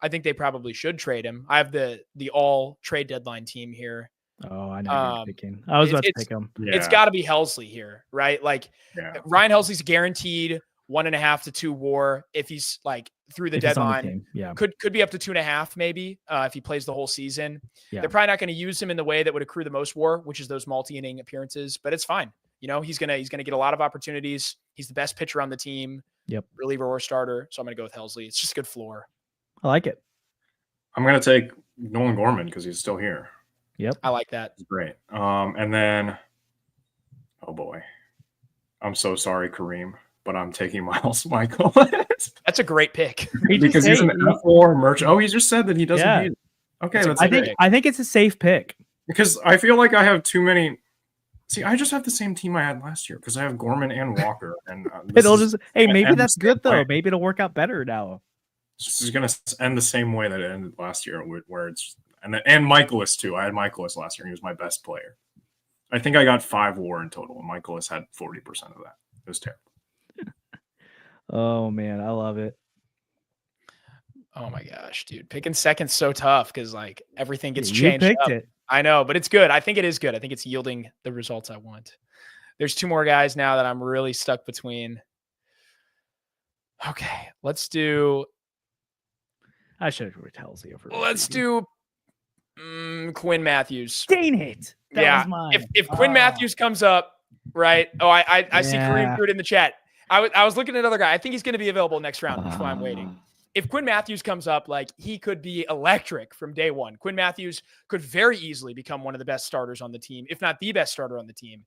I think they probably should trade him. I have the all trade deadline team here. Oh, I know you're picking. I was about to pick him. Yeah. It's got to be Helsley here, right? Like Ryan Helsley's guaranteed 1.5 to 2 WAR if he's like through the If it's on the deadline. team, yeah. Could be up to 2.5 maybe if he plays the whole season. Yeah. They're probably not going to use him in the way that would accrue the most WAR, which is those multi-inning appearances, but it's fine. You know, he's gonna get a lot of opportunities. He's the best pitcher on the team. Yep. Reliever or starter. So I'm gonna go with Helsley. It's just a good floor. I like it. I'm gonna take Nolan Gorman because he's still here. Yep. I like that. It's great. And then, oh boy, I'm so sorry, Kareem, but I'm taking Miles Michael. That's a great pick. Because he's an fWAR merchant. Oh, he just said that he doesn't hate it. Okay, I think it's a safe pick. Because I feel like I have too many. See, I just have the same team I had last year because I have Gorman and Walker. And maybe that's good though. Maybe it'll work out better now. This is going to end the same way that it ended last year, where it's and Michaelis too. I had Michaelis last year. He was my best player. I think I got 5 WAR in total, and Michaelis had 40% of that. It was terrible. Oh man, I love it. Oh my gosh, dude. Picking second's so tough because like everything gets You changed picked up. it. I know, but it's good. I think it is good. I think it's yielding the results I want. There's 2 more guys now that I'm really stuck between. Okay, let's do. I should have written Helsley over. Let's do Quinn Matthews. Dang it! That was mine. If Quinn Matthews comes up, right? Oh, I see Kareem threw it in the chat. I was looking at another guy. I think he's going to be available next round. That's why I'm waiting. If Quinn Matthews comes up, like he could be electric from day one. Quinn Matthews could very easily become one of the best starters on the team, if not the best starter on the team.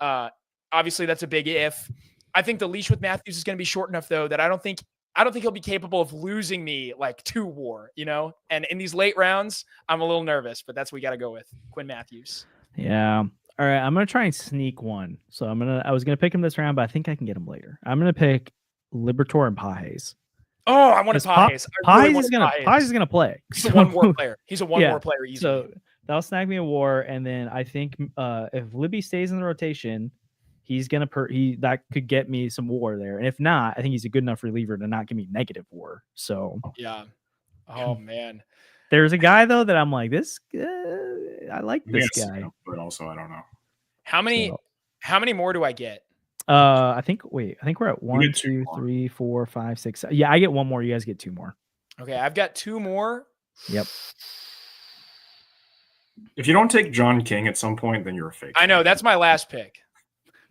Obviously, that's a big if. I think the leash with Matthews is going to be short enough, though, that I don't think he'll be capable of losing me like 2 WAR, you know? And in these late rounds, I'm a little nervous, but that's what we got to go with. Quinn Matthews. Yeah. All right. I'm going to try and sneak one. So I was going to pick him this round, but I think I can get him later. I'm going to pick Libertor and Pages. Oh, I wanted Pages. Pages is going to play. He's a 1 WAR player. He's a 1 WAR player easily. So that'll snag me a WAR. And then I think if Libby stays in the rotation, he's gonna that could get me some WAR there, and if not, I think he's a good enough reliever to not give me negative WAR. So yeah. Oh man, there's a guy though that I'm like this. I like this guy, but also I don't know how many more do I get? I think we're at 1, 2, 3, 4, 5, 6. Yeah, I get 1 more. You guys get 2 more. Okay, I've got 2 more. Yep. If you don't take John King at some point, then you're a fake. I know that's my last pick.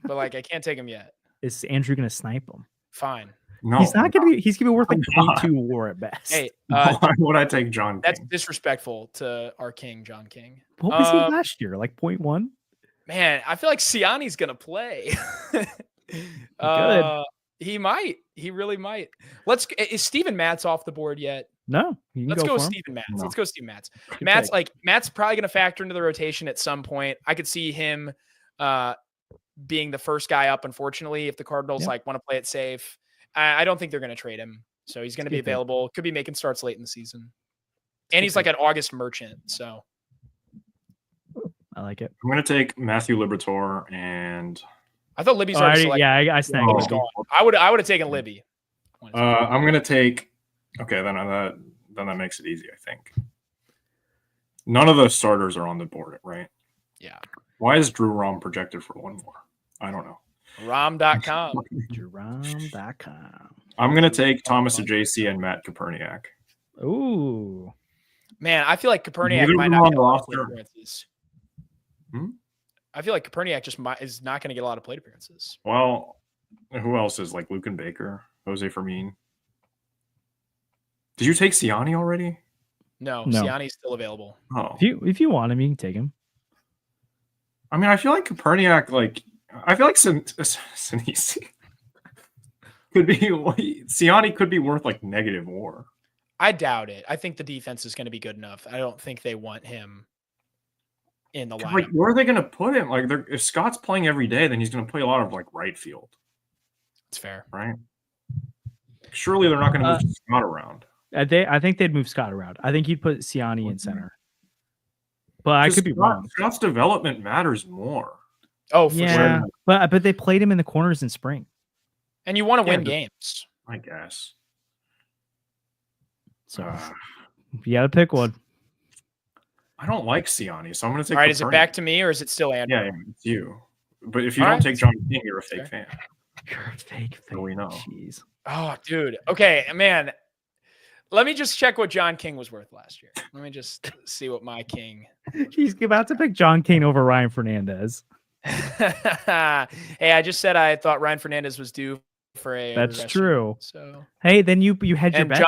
But like I can't take him yet. Is Andrew gonna snipe him? Fine. No, he's not gonna be. He's gonna be worth like 0.2 WAR at best. Hey, why would I take John King? That's disrespectful to our king, John King. What was he last year? Like 0.1? Man, I feel like Siani's gonna play. Good. He might. He really might. Is Steven Matz off the board yet? No. Let's go with Steven Matz. No. Let's go Steven Matz. Matt's probably gonna factor into the rotation at some point. I could see him being the first guy up, unfortunately, if the Cardinals want to play it safe. I don't think they're going to trade him. So he's going to be available. Could be making starts late in the season. And he's like an August merchant. So I like it. I'm going to take Matthew Libertor and I thought Libby's already selected. Yeah, I snagged him. I would have taken Libby. I'm going to take okay, then that makes it easy, I think. None of those starters are on the board, right? Yeah. Why is Drew Rom projected for 1 more? I don't know. Rom.com. Rom.com. I'm going to take Thomas JC and Matt Koperniak. Ooh. Man, I feel like Koperniak might not get a lot of plate appearances. I feel like Koperniak is not going to get a lot of plate appearances. Well, who else is like Lucan Baker, Jose Fermin? Did you take Siani already? No. Siani's still available. Oh. If you want him, you can take him. I mean, I feel like Koperniak, I feel like Sinisi could be, Siani could be worth like negative WAR. I doubt it. I think the defense is going to be good enough. I don't think they want him in the lineup. Like, where are they going to put him? Like, if Scott's playing every day, then he's going to play a lot of like right field. It's fair, right? Surely they're not going to move Scott around. I think they'd move Scott around. I think he'd put Siani in center. But I could be wrong. Scott's development matters more. Oh, for sure. But they played him in the corners in spring. And you want to win games. I guess. So you got to pick one. I don't like Siani, so I'm going to take. All right, is it back to me or is it still Andrew? Yeah, it's you. But if you don't take John King, you're a fake fan. You're a fake fan. So we know. Jeez. Oh, dude. Okay, man. Let me just check what John King was worth last year. Let me just see what my King. He's about to pick John King over Ryan Fernandez. Hey, I just said I thought Ryan Fernandez was due for a. That's regression, true. So hey, then you had your and bets.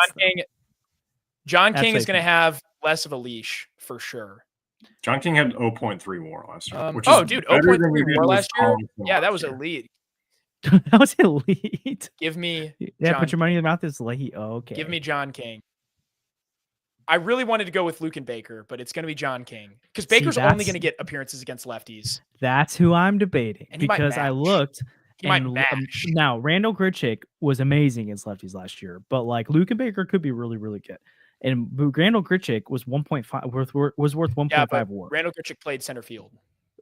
John King is safe. going to have less of a leash for sure. John King had 0.3 WAR last year. Which oh, is dude, better than 0.3 you did WAR with last year. Collins Yeah, last that was year. elite. That was elite. Give me. Yeah, John put your money in the mouth. Is late. Oh, okay. Give me John King. I really wanted to go with Luke and Baker, but it's going to be John King because Baker's only going to get appearances against lefties. That's who I'm debating And he might because I match. looked. He might And match. now Randall Grichuk was amazing against lefties last year, but like Luke and Baker could be really, really good. And Randall Grichuk was 1.5 worth 1.5 WAR. Randall Grichuk played center field.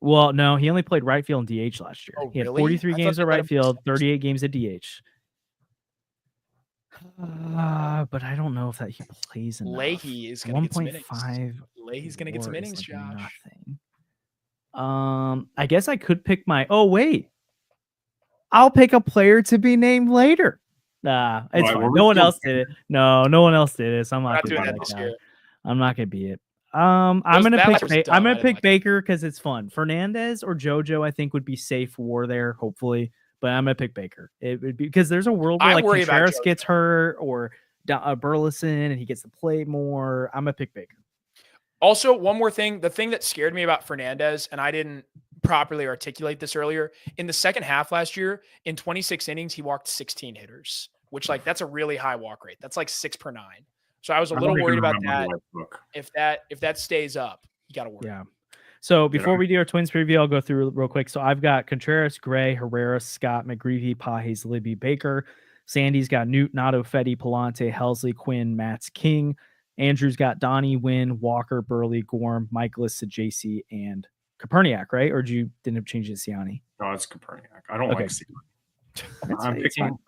Well, no, he only played right field and DH last year. Oh, He had really? 43 I thought games they at let right him play field, center. 38 games at DH. But I don't know if that he plays enough. Leahy is going to get some innings. 1.5. Leahy's going to get some innings, like Josh. Nothing. I guess I could pick my. Oh wait, I'll pick a player to be named later. Nah, it's fine. No one else did it. No one else did it. So I'm not doing gonna that be this that year. guy. I'm not gonna be it. I'm gonna pick. I'm gonna pick Baker because it's fun. Fernandez or JoJo, I think, would be safe war there, hopefully. But I'm gonna pick Baker. It would be because there's a world where like Contreras gets hurt or Burleson and he gets to play more. I'm gonna pick Baker. Also, one more thing. The thing that scared me about Fernandez, and I didn't properly articulate this earlier, in the second half last year, in 26 innings, he walked 16 hitters, which like that's a really high walk rate. That's like 6 per 9. So I was a little worried about that. If that stays up, you got to worry. Yeah. So before we do our Twins preview, I'll go through real quick. So I've got Contreras, Gray, Herrera, Scott, McGreevy, Pages, Libby, Baker. Sandy's got Newt, Nato, Fetty, Palante, Helsley, Quinn, Matz, King. Andrew's got Donnie, Wynn, Walker, Burley, Gorm, Michaelis, JC, and Koperniak, right? Or did you didn't change it to Siani? No, it's Koperniak. I don't like Siani. I'm picking.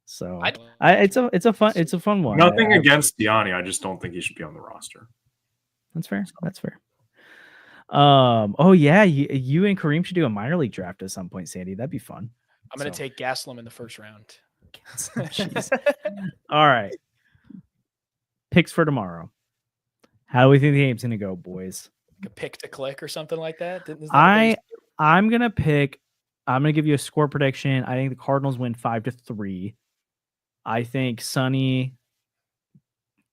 So it's a fun one. Nothing against Siani. I just don't think he should be on the roster. That's fair. That's fair. Oh yeah, you and Kareem should do a minor league draft at some point, Sandy. That'd be fun. I'm gonna take Gaslam in the first round. All right. Picks for tomorrow. How do we think the game's gonna go, boys? Like a pick to click or something like that. I'm gonna give you a score prediction. I think the Cardinals win 5-3. I think Sonny.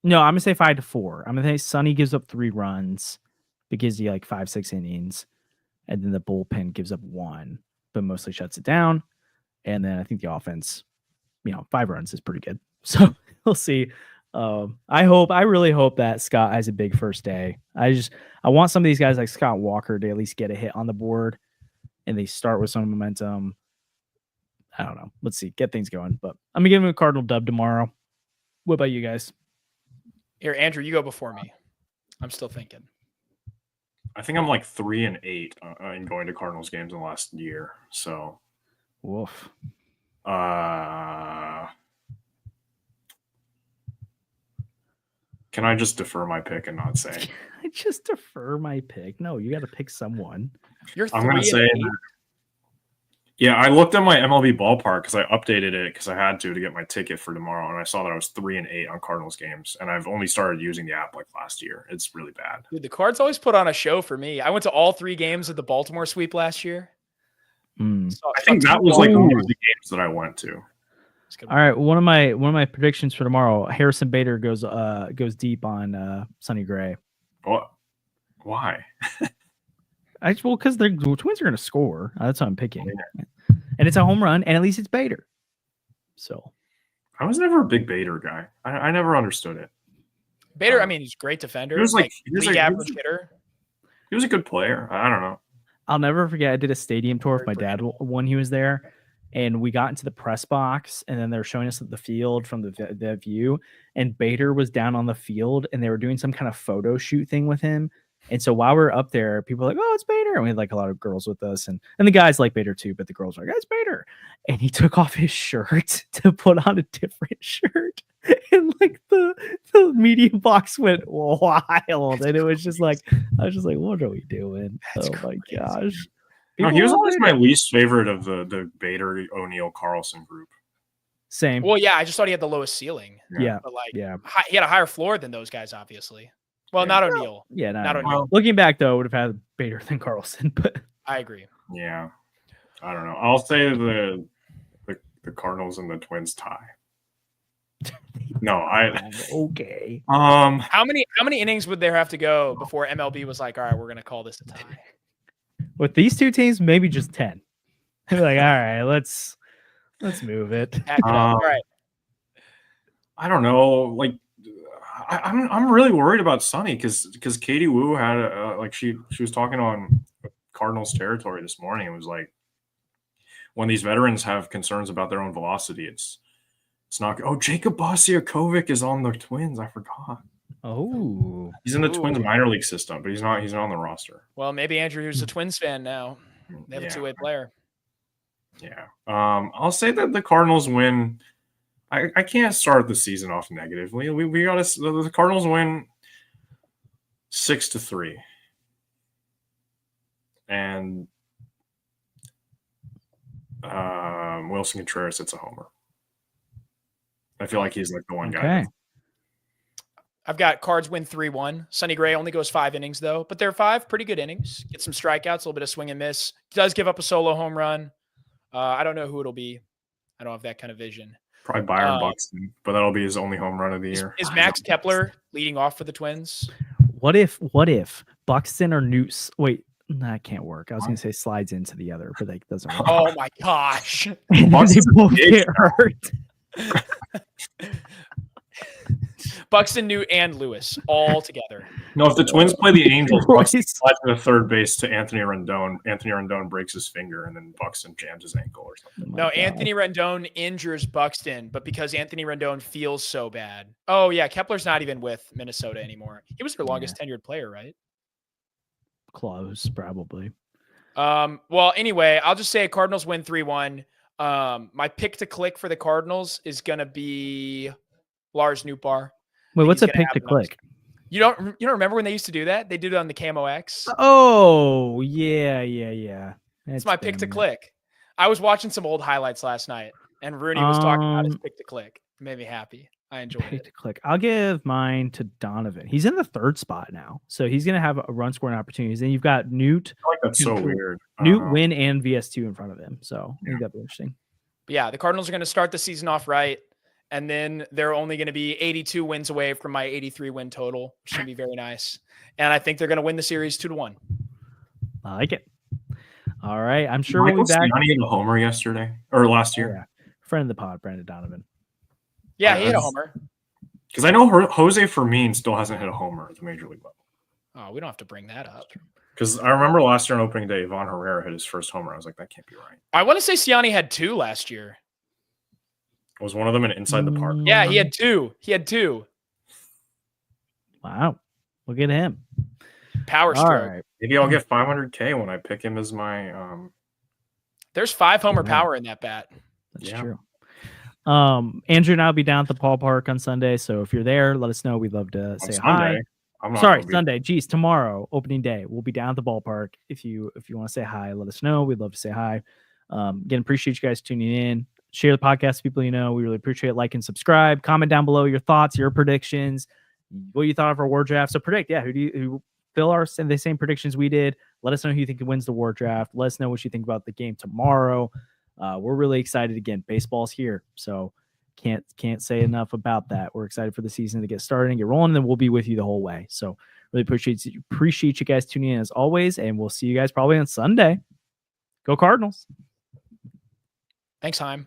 No, I'm gonna say 5-4. I'm gonna say Sonny gives up 3 runs. It gives you like 5-6 innings, and then the bullpen gives up 1, but mostly shuts it down. And then I think the offense, 5 runs is pretty good. So we'll see. I really hope that Scott has a big first day. I want some of these guys like Scott Walker to at least get a hit on the board, and they start with some momentum. I don't know. Let's see, get things going. But I'm gonna give him a Cardinal dub tomorrow. What about you guys? Here, Andrew, you go before me. I'm still thinking. I think I'm like 3-8 in going to Cardinals games in the last year. So, woof. Can I just defer my pick and not say? I just defer my pick. No, you got to pick someone. I'm going to say. Yeah, I looked at my MLB ballpark because I updated it because I had to get my ticket for tomorrow, and I saw that I was 3-8 on Cardinals games, and I've only started using the app like last year. It's really bad. Dude, the Cards always put on a show for me. I went to all 3 games of the Baltimore sweep last year. I think that was like one of the games that I went to. All right, one of my predictions for tomorrow: Harrison Bader goes deep on Sonny Gray. What? Why? Because the Twins are going to score. That's what I'm picking, and it's a home run, and at least it's Bader. So, I was never a big Bader guy. I never understood it. Bader, he's a great defender. He was average hitter. He was a good player. I don't know. I'll never forget. I did a stadium tour with my dad when he was there. And we got into the press box, and then they were showing us the field from the view. And Bader was down on the field, and they were doing some kind of photo shoot thing with him. And so while we were up there, people were like, "Oh, it's Bader!" And we had like a lot of girls with us, and the guys like Bader too, but the girls were like, "It's Bader!" And he took off his shirt to put on a different shirt, and like the media box went wild, and it was just like, I was just like, "What are we doing?" That's my gosh. No, People he was will always hate my it. least favorite of the Bader, O'Neal, Carlson group. Same. Well, yeah, I just thought he had the lowest ceiling, Yeah. but like Yeah. he had a higher floor than those guys, obviously. Well, Yeah. not O'Neal. Yeah. Not Not O'Neal. Looking back, though, I would have had Bader than Carlson, but I agree. Yeah, I don't know. I'll say the Cardinals and the Twins tie. No, okay. How many innings would there have to go before MLB was like, all right, we're gonna call this a tie? With these two teams, maybe just 10. Like, all right, let's move it. Pack it up. All right. I don't know. Like, I'm really worried about Sonny because Katie Wu had like she was talking on Cardinals territory this morning and was like, when these veterans have concerns about their own velocity, it's not. Oh, Jacob Bosiakovic is on the Twins. I forgot. Oh, He's in the Twins minor league system, but he's not on the roster. Well, maybe Andrew, who's a Twins fan now, they have a two-way player. Yeah. I'll say that the Cardinals win. I can't start the season off negatively. We got the Cardinals win 6-3, and Wilson Contreras hits a homer. I feel like he's like the one guy. I've got Cards win 3-1. Sonny Gray only goes 5 innings, though, but they're 5 pretty good innings. Get some strikeouts, a little bit of swing and miss. Does give up a solo home run. I don't know who it'll be. I don't have that kind of vision. Probably Byron Buxton, but that'll be his only home run of the year. Is Max Kepler leading off for the Twins? What if Buxton or Newt? Wait, that can't work. I was going to say slides into the other, but that doesn't work. Oh my gosh. They both get hurt. Buxton, Newt, and Lewis all together. No, if the Twins play the Angels, Buxton slides to third base to Anthony Rendon. Anthony Rendon breaks his finger, and then Buxton jams his ankle or something. No, Anthony Rendon injures Buxton, but because Anthony Rendon feels so bad. Oh, yeah, Kepler's not even with Minnesota anymore. He was their longest tenured player, right? Close, probably. Well, anyway, I'll just say Cardinals win 3-1. My pick to click for the Cardinals is going to be Lars Nootbaar. Wait, what's a pick to click? You don't remember when they used to do that? They did it on the Camo X. Oh, yeah. It's my pick to click. I was watching some old highlights last night, and Rooney was talking about his pick to click. It made me happy. I enjoyed it. Pick to click. I'll give mine to Donovan. He's in the 3rd spot now, so he's going to have a run scoring opportunities. Then you've got Newt. I like that's so weird. Newt, Win, and VS2 in front of him. So I think that'd be interesting. But yeah, the Cardinals are going to start the season off right. And then they're only going to be 82 wins away from my 83 win total, which should be very nice. And I think they're going to win the series 2-1. I like it. All right. I'm sure we'll be back. Siani hit a homer yesterday or last year. Yeah. Friend of the pod, Brandon Donovan. Yeah, he hit a homer. Because I know Jose Fermin still hasn't hit a homer at the major league level. Oh, we don't have to bring that up. Because I remember last year on opening day, Ivan Herrera hit his first homer. I was like, that can't be right. I want to say Siani had 2 last year. Was one of them an inside the park? Yeah, he had 2. Wow. Look at him. Power stroke. Right. Maybe I'll get $500K when I pick him as my. There's 5 homer power in that bat. That's true. Andrew and I'll be down at the ballpark on Sunday. So if you're there, let us know. We'd love to say hi. Sorry, Sunday. Geez, tomorrow, opening day. We'll be down at the ballpark. If you want to say hi, let us know. We'd love to say hi. Again, appreciate you guys tuning in. Share the podcast with people you know. We really appreciate it. Like and subscribe. Comment down below your thoughts, your predictions, what you thought of our war draft. So predict, who fill the same predictions we did. Let us know who you think wins the war draft. Let us know what you think about the game tomorrow. We're really excited. Again, baseball's here, so can't say enough about that. We're excited for the season to get started and get rolling, and then we'll be with you the whole way. So really appreciate you guys tuning in as always, and we'll see you guys probably on Sunday. Go Cardinals. Thanks, Heim.